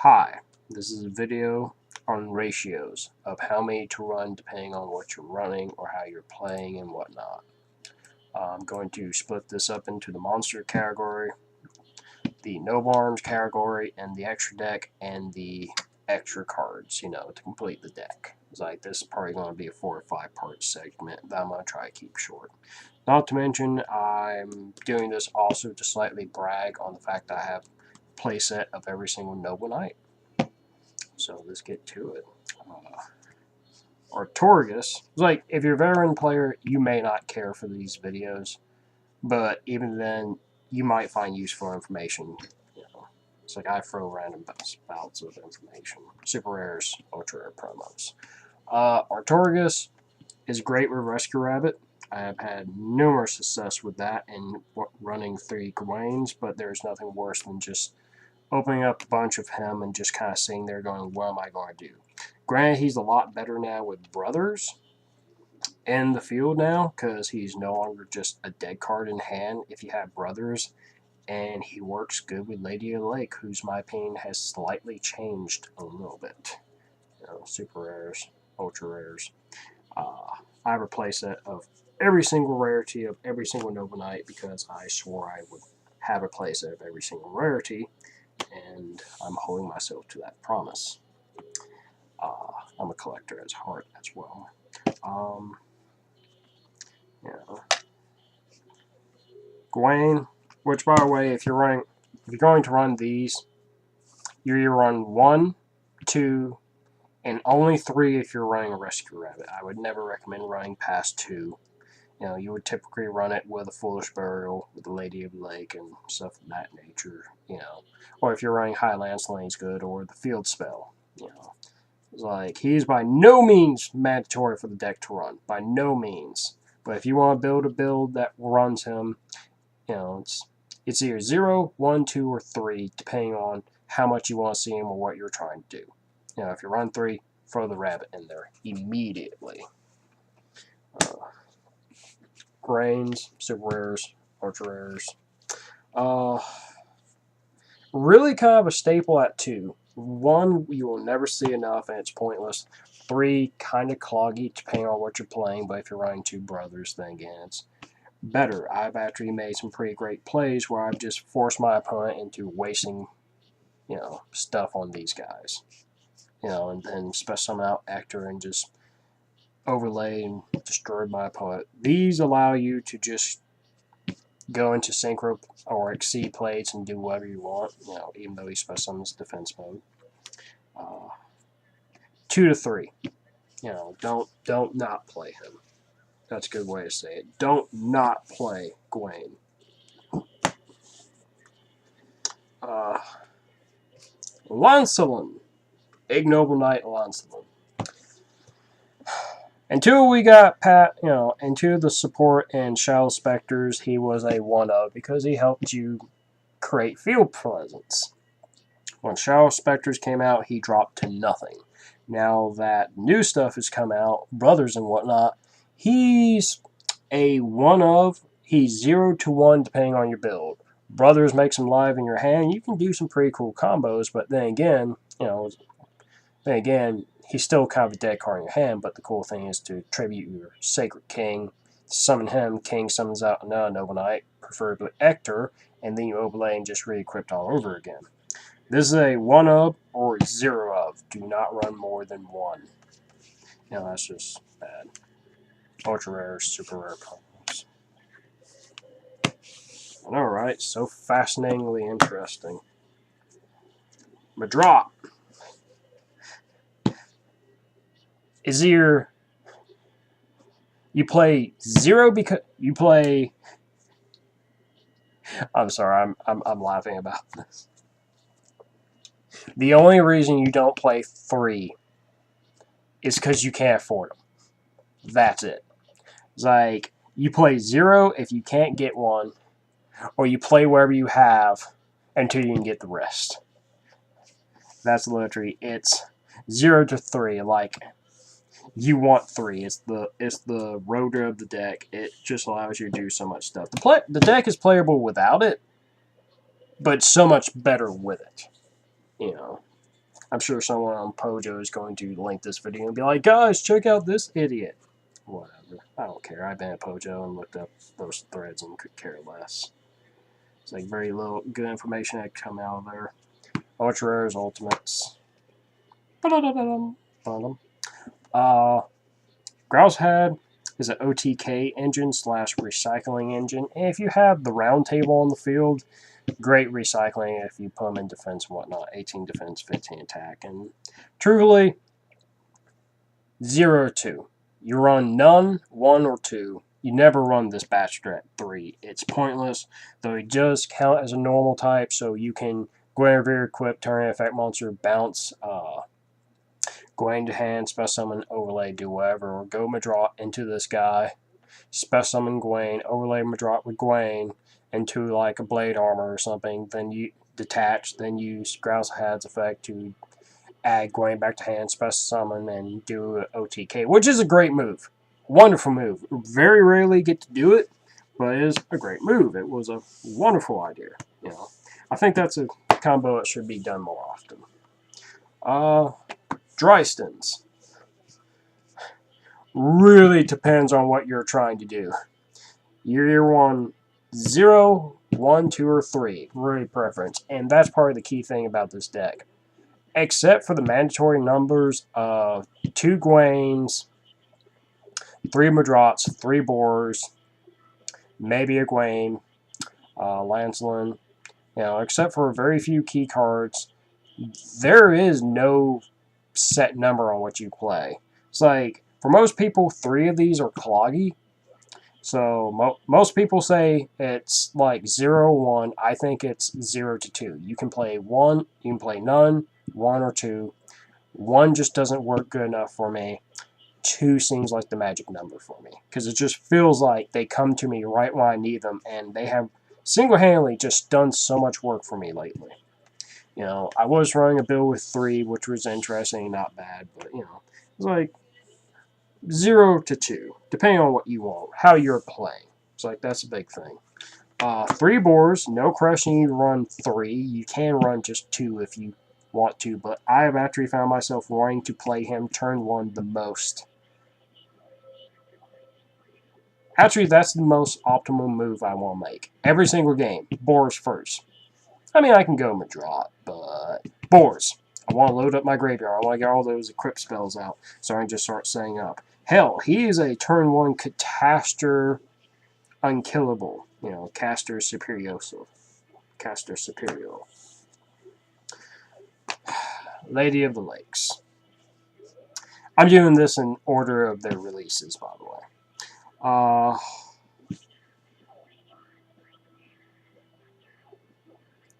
Hi, this is a video on ratios of how many to run depending on what you're running or how you're playing and whatnot. I'm going to split this up into the monster category, the noble arms category, and the extra deck and the extra cards, to complete the deck. It's like this is probably going to be a 4 or 5 part segment that I'm going to try to keep short. Not to mention, I'm doing this also to slightly brag on the fact that I have a playset of every single Noble Knight. So let's get to it. Artorigus, like, if you're a veteran player, you may not care for these videos, but even then, you might find useful information. It's like I throw random spouts of information. Super rares, ultra rare promos. Artorigus is great with Rescue Rabbit. I have had numerous success with that in running 3 Gawains, but there's nothing worse than just opening up a bunch of him and just kind of sitting there going, what am I going to do? Granted, he's a lot better now with brothers in the field now because he's no longer just a dead card in hand if you have brothers, and he works good with Lady of the Lake, whose, my opinion, has slightly changed a little bit. Super rares, ultra rares. I have a playset of every single rarity of every single Noble Knight because I swore I would have a playset of every single rarity, and I'm holding myself to that promise. I'm a collector at heart as well. Gawain, which, by the way, if you're going to run these, you either run 1, 2, and only 3 if you're running a Rescue Rabbit. I would never recommend running past 2. You would typically run it with a Foolish Burial, with the Lady of the Lake, and stuff of that nature, Or if you're running High Lance Lane's good, or the Field Spell, It's like, he's by no means mandatory for the deck to run. By no means. But if you want to build a build that runs him, it's either 0, 1, 2, or 3, depending on how much you want to see him or what you're trying to do. If you run 3, throw the rabbit in there immediately. Grains, super rares, ultra rares. Really kind of a staple at 2. 1, you will never see enough and it's pointless. 3, kind of cloggy depending on what you're playing, but if you're running 2 brothers, then again, it's better. I've actually made some pretty great plays where I've just forced my opponent into wasting, stuff on these guys. And then special them out Ector and just overlay and destroy my opponent. These allow you to just go into synchro or exceed plates and do whatever you want, even though he's special summons defense mode. 2 to 3. Don't not play him. That's a good way to say it. Don't not play Gawain. Lancelin. Ignoble Knight Lancelin. Until we got into the support and Shadow Specters, he was a 1-of because he helped you create field presence. When Shadow Specters came out, he dropped to nothing. Now that new stuff has come out, Brothers and whatnot, he's a 1-of. He's 0 to 1 depending on your build. Brothers makes him live in your hand. You can do some pretty cool combos, but then again, he's still kind of a dead card in your hand, but the cool thing is to tribute your Sacred King, summon him, King summons out another Noble Knight, preferably Ector, and then you overlay and just re-equip all over again. This is a 1-of or 0-of. Do not run more than 1. That's just bad. Ultra rare, super rare combos. Alright, so fascinatingly interesting. Madrop is either you play 0 because you play. I'm sorry, I'm laughing about this. The only reason you don't play 3 is because you can't afford them. That's it. It's like, you play 0 if you can't get 1, or you play wherever you have until you can get the rest. That's literally, it's 0 to 3. Like, you want 3. It's the rotor of the deck. It just allows you to do so much stuff. The deck is playable without it, but so much better with it. I'm sure someone on Pojo is going to link this video and be like, guys, check out this idiot. Whatever. I don't care. I've been at Pojo and looked up those threads and could care less. It's like very little good information that come out of there. Ultra Rares, Ultimates. Grousehead is an OTK engine / recycling engine. And if you have the round table on the field, great recycling if you put them in defense and whatnot. 18 defense, 15 attack. And truthfully, 0 or 2. You run none, 1 or 2. You never run this bastard at 3. It's pointless, though it does count as a normal type, so you can go over here, equip, turn effect monster, bounce, go into hand, special summon, overlay, do whatever, or go Madrot into this guy, special summon Gwaine, overlay Madrot with Gwaine into like a blade armor or something, then you detach, then use Grousehead's effect to add Gwaine back to hand, special summon, and do an OTK, which is a great move. Wonderful move. Very rarely get to do it, but it is a great move. It was a wonderful idea. You know, I think that's a combo that should be done more often. Drystons. Really depends on what you're trying to do. You're on 0, 1, 2, or 3. Really preference. And that's part of the key thing about this deck. Except for the mandatory numbers of 2 Gwaines, 3 Madrots, 3 Boars, maybe a Gwaine, Lancelin. You know, except for very few key cards, there is no set number on what you play. It's like, for most people, 3 of these are cloggy. So most people say it's like 0, 1. I think it's 0 to 2. You can play 1, you can play none, 1 or 2. 1 just doesn't work good enough for me. 2 seems like the magic number for me. Because it just feels like they come to me right when I need them, and they have single-handedly just done so much work for me lately. You know, I was running a build with 3, which was interesting, not bad, but, you know, it's like 0 to 2, depending on what you want, how you're playing. It's like, that's a big thing. 3 Boars, no question you run 3. You can run just 2 if you want to, but I have actually found myself wanting to play him turn 1 the most. Actually, that's the most optimal move I want to make. Every single game, Boars first. I mean, I can go Madrot, but Boars. I want to load up my graveyard. I want to get all those equip spells out so I can just start setting up. Hell, he is a turn 1 Caster Unkillable. You know, Caster Superioso. Caster Superior. Lady of the Lakes. I'm doing this in order of their releases, by the way.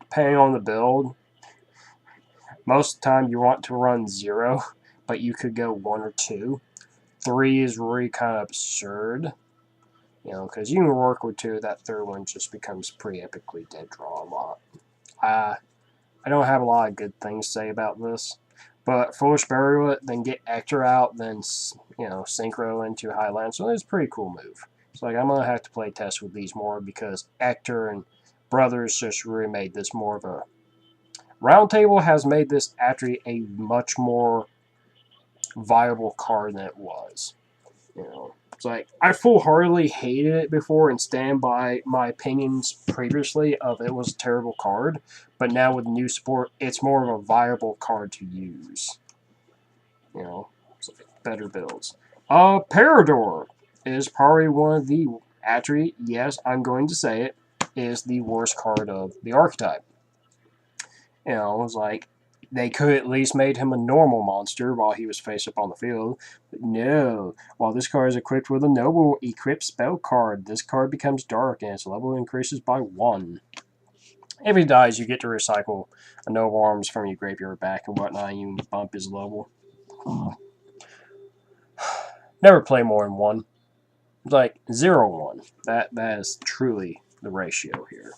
Depending on the build, most of the time you want to run 0, but you could go 1 or 2. 3 is really kind of absurd, you know, because you can work with 2. That third one just becomes pretty epically dead draw a lot. I don't have a lot of good things to say about this, but Foolish Burial it, then get Ector out, then, you know, Synchro into Highland, so it's a pretty cool move. So, like, I'm going to have to play test with these more because Ector and Brothers just really made this more of a... Roundtable has made this actually a much more viable card than it was. You know, it's like, I full-heartedly hated it before and stand by my opinions previously of it was a terrible card, but now with new support, it's more of a viable card to use. You know, it's like better builds. Parador is probably one of the, actually, yes, I'm going to say it, is the worst card of the archetype. You know, it's like, they could at least made him a normal monster while he was face up on the field. But no, while this card is equipped with a noble equipped spell card, this card becomes dark and its level increases by 1. If he dies, you get to recycle a noble arms from your graveyard back and whatnot, and you bump his level. Never play more than 1. It's like 0-1. That is truly the ratio here.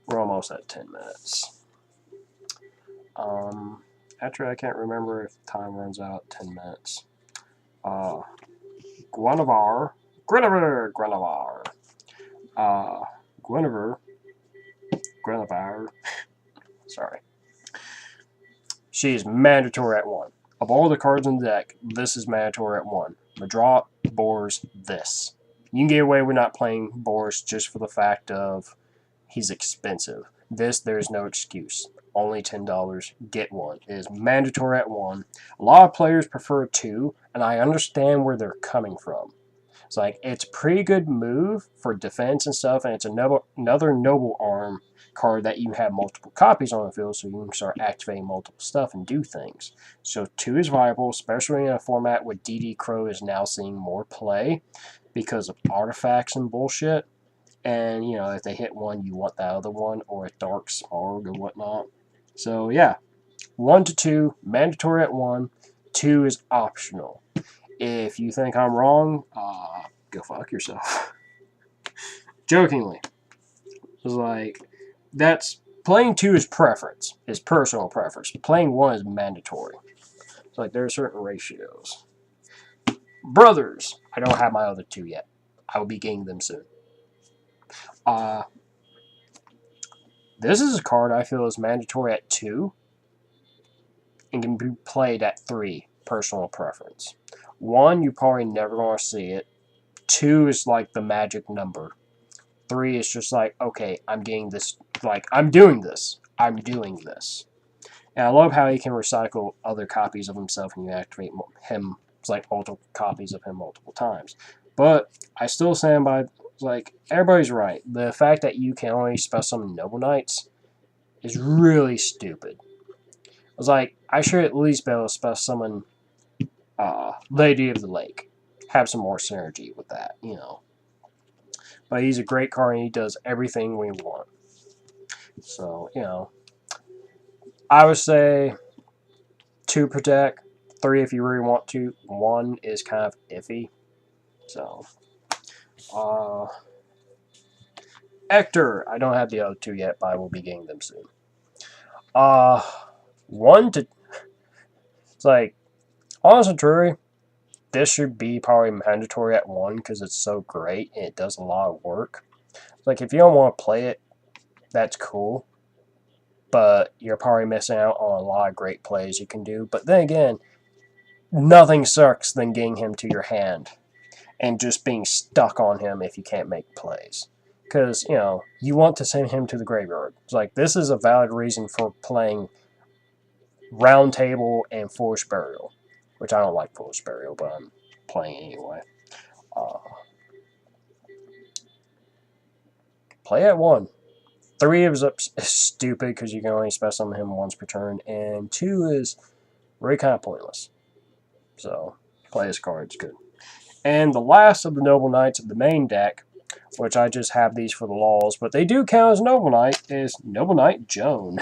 We're almost at 10 minutes. Actually, I can't remember if time runs out 10 minutes. Guinevere. Sorry. she is mandatory at 1. Of all the cards in the deck, this is mandatory at 1. Madrot, Boros, this. You can get away with not playing Boros just for the fact of he's expensive. This, there's no excuse. Only $10. Get one. It is mandatory at 1. A lot of players prefer 2, and I understand where they're coming from. It's like, it's a pretty good move for defense and stuff, and it's another Noble Arm card that you have multiple copies on the field, so you can start activating multiple stuff and do things. So 2 is viable, especially in a format where DD Crow is now seeing more play because of artifacts and bullshit. And, you know, if they hit 1, you want that other one, or a Dark Sparg or whatnot. So, yeah, 1 to 2, mandatory at 1. 2 is optional. If you think I'm wrong, go fuck yourself. Jokingly. It's like, that's, playing 2 is preference, is personal preference. Playing 1 is mandatory. It's like, there are certain ratios. Brothers, I don't have my other 2 yet. I will be getting them soon. This is a card I feel is mandatory at 2 and can be played at 3, personal preference. 1, you probably never going to see it. 2 is like the magic number. 3 is just like, okay, I'm getting this, like, I'm doing this. I'm doing this. And I love how he can recycle other copies of himself and you activate him. It's like multiple copies of him multiple times. But I still stand by, like, everybody's right. The fact that you can only special summon Noble Knights is really stupid. I was like, I should at least be able to special summon Lady of the Lake. Have some more synergy with that, you know. But he's a great card and he does everything we want. So, you know, I would say 2 per deck, 3 if you really want to. 1 is kind of iffy. So, Ector, I don't have the other 2 yet, but I will be getting them soon. 1 to, it's like, honestly, truly, this should be probably mandatory at 1 because it's so great and it does a lot of work. Like, if you don't want to play it, that's cool. But you're probably missing out on a lot of great plays you can do. But then again, nothing sucks than getting him to your hand and just being stuck on him if you can't make plays. Because, you know, you want to send him to the graveyard. It's like, this is a valid reason for playing Round Table and Foolish Burial. Which I don't like Foolish Burial, but I'm playing anyway. Play at 1. 3 is stupid because you can only special summon him once per turn. And 2 is really kind of pointless. So, play his cards good. And the last of the Noble Knights of the main deck, which I just have these for the laws, but they do count as Noble Knight, is Noble Knight Joan.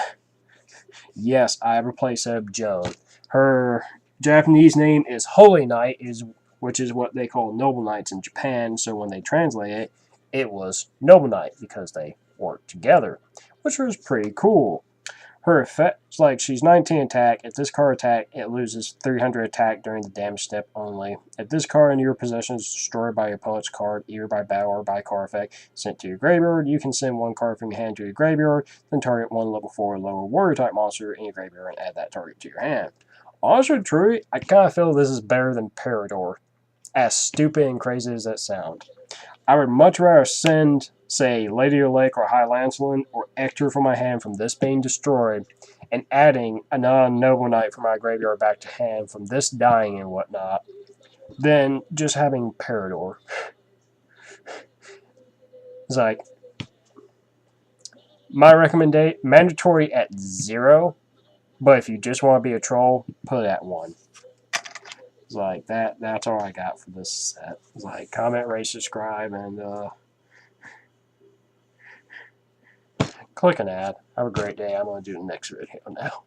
Yes, I have a playset of Joan. Her Japanese name is Holy Knight, which is what they call Noble Knights in Japan, so when they translate it, it was Noble Knight because they worked together, which was pretty cool. Her effect is like she's 19 attack. If this card attack, it loses 300 attack during the damage step only. If this card in your possession is destroyed by your opponent's card, either by battle or by card effect, sent to your graveyard, you can send 1 card from your hand to your graveyard, then target 1 level 4 or lower warrior type monster in your graveyard and add that target to your hand. Honestly, truly, I kind of feel this is better than Parador, as stupid and crazy as that sounds. I would much rather send, say, Lady of the Lake or High Lancelin or Ector from my hand from this being destroyed and adding another Noble Knight from my graveyard back to hand from this dying and whatnot than just having Parador. It's like, my recommendation, mandatory at 0, but if you just want to be a troll, put it at 1. It's like, that's all I got for this set. It's like, comment, rate, subscribe, and click an ad. Have a great day. I'm going to do the next video now.